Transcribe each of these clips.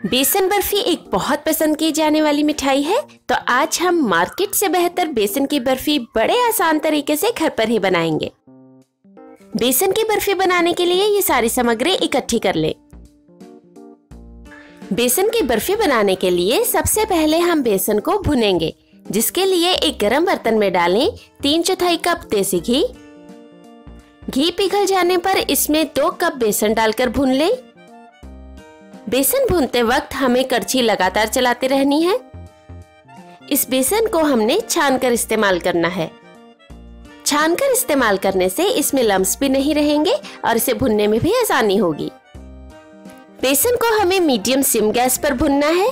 बेसन बर्फी एक बहुत पसंद की जाने वाली मिठाई है, तो आज हम मार्केट से बेहतर बेसन की बर्फी बड़े आसान तरीके से घर पर ही बनाएंगे। बेसन की बर्फी बनाने के लिए ये सारी सामग्री इकट्ठी कर ले। बेसन की बर्फी बनाने के लिए सबसे पहले हम बेसन को भुनेंगे, जिसके लिए एक गरम बर्तन में डालें 3/4 कप देसी घी। घी पिघल जाने पर इसमें 2 कप बेसन डालकर भून लें। बेसन भूनते वक्त हमें कड़छी लगातार चलाते रहनी है। इस बेसन को हमने छानकर इस्तेमाल करना है। छानकर इस्तेमाल करने से इसमें लम्स भी नहीं रहेंगे और इसे भुनने में भी आसानी होगी। बेसन को हमें मीडियम सिम गैस पर भुनना है।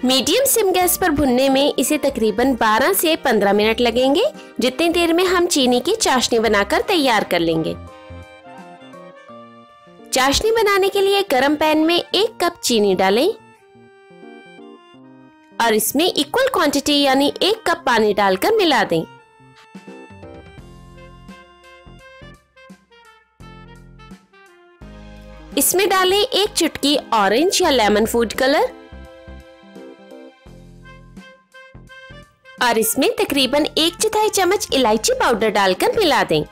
मीडियम सिम गैस पर भुनने में इसे तकरीबन 12 से 15 मिनट लगेंगे, जितनी देर में हम चीनी की चाशनी बनाकर तैयार कर लेंगे। चाशनी बनाने के लिए गरम पैन में 1 कप चीनी डालें और इसमें इक्वल क्वांटिटी यानी 1 कप पानी डालकर मिला दें। इसमें डालें 1 चुटकी ऑरेंज या लेमन फूड कलर और इसमें तकरीबन 1/4 चम्मच इलायची पाउडर डालकर मिला दें।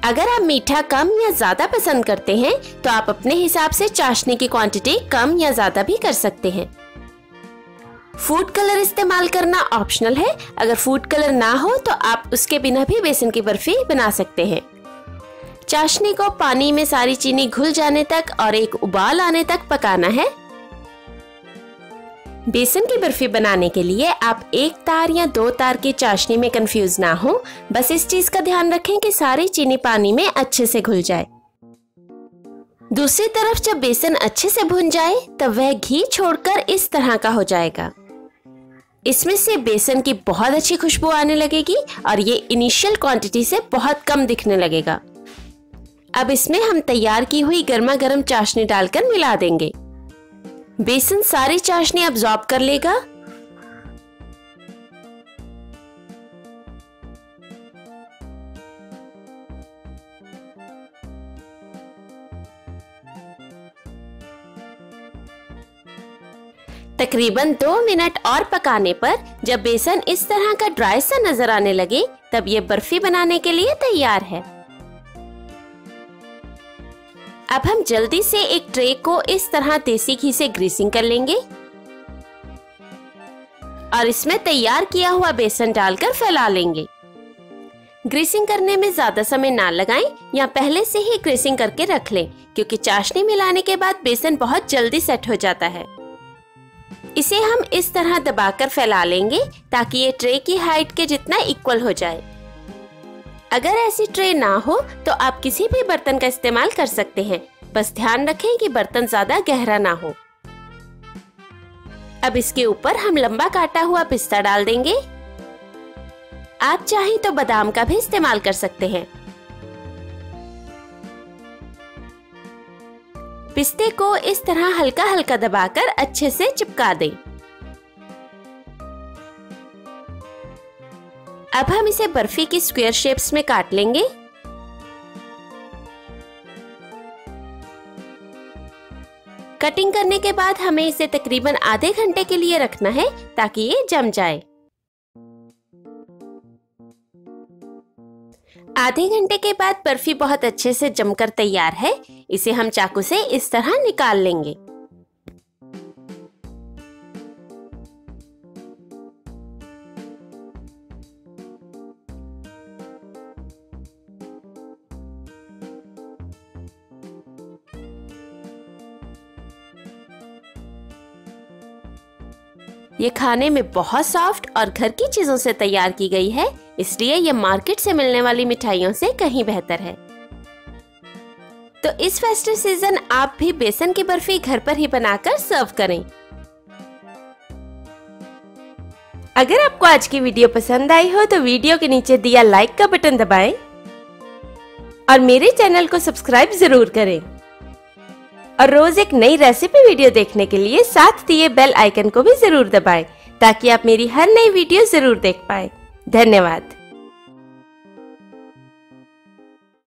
अगर आप मीठा कम या ज्यादा पसंद करते हैं तो आप अपने हिसाब से चाशनी की क्वांटिटी कम या ज्यादा भी कर सकते हैं। फूड कलर इस्तेमाल करना ऑप्शनल है। अगर फूड कलर ना हो तो आप उसके बिना भी बेसन की बर्फी बना सकते हैं। चाशनी को पानी में सारी चीनी घुल जाने तक और एक उबाल आने तक पकाना है। बेसन की बर्फी बनाने के लिए आप 1 तार या 2 तार की चाशनी में कंफ्यूज ना हो। बस इस चीज का ध्यान रखें कि सारी चीनी पानी में अच्छे से घुल जाए। दूसरी तरफ जब बेसन अच्छे से भुन जाए तब वह घी छोड़कर इस तरह का हो जाएगा। इसमें से बेसन की बहुत अच्छी खुशबू आने लगेगी और ये इनिशियल क्वांटिटी से बहुत कम दिखने लगेगा। अब इसमें हम तैयार की हुई गर्मा गर्म चाशनी डालकर मिला देंगे। बेसन सारी चाशनी अब्सॉर्ब कर लेगा। तकरीबन 2 मिनट और पकाने पर जब बेसन इस तरह का ड्राई सा नजर आने लगे तब ये बर्फी बनाने के लिए तैयार है। अब हम जल्दी से एक ट्रे को इस तरह देसी घी से ग्रीसिंग कर लेंगे और इसमें तैयार किया हुआ बेसन डालकर फैला लेंगे। ग्रीसिंग करने में ज्यादा समय ना लगाएं या पहले से ही ग्रीसिंग करके रख लें, क्योंकि चाशनी मिलाने के बाद बेसन बहुत जल्दी सेट हो जाता है। इसे हम इस तरह दबाकर फैला लेंगे ताकि ये ट्रे की हाइट के जितना इक्वल हो जाए। अगर ऐसी ट्रे ना हो तो आप किसी भी बर्तन का इस्तेमाल कर सकते हैं, बस ध्यान रखें कि बर्तन ज्यादा गहरा ना हो। अब इसके ऊपर हम लंबा काटा हुआ पिस्ता डाल देंगे। आप चाहें तो बादाम का भी इस्तेमाल कर सकते हैं। पिस्ते को इस तरह हल्का हल्का दबाकर अच्छे से चिपका दें। अब हम इसे बर्फी की स्क्वायर शेप्स में काट लेंगे। कटिंग करने के बाद हमें इसे तकरीबन आधे घंटे के लिए रखना है ताकि ये जम जाए। आधे घंटे के बाद बर्फी बहुत अच्छे से जमकर तैयार है। इसे हम चाकू से इस तरह निकाल लेंगे। ये खाने में बहुत सॉफ्ट और घर की चीजों से तैयार की गई है, इसलिए ये मार्केट से मिलने वाली मिठाइयों से कहीं बेहतर है। तो इस फेस्टिव सीजन आप भी बेसन की बर्फी घर पर ही बनाकर सर्व करें। अगर आपको आज की वीडियो पसंद आई हो तो वीडियो के नीचे दिया लाइक का बटन दबाएं और मेरे चैनल को सब्सक्राइब जरूर करें। और रोज एक नई रेसिपी वीडियो देखने के लिए साथ दिए बेल आइकन को भी जरूर दबाएं ताकि आप मेरी हर नई वीडियो जरूर देख पाएं। धन्यवाद।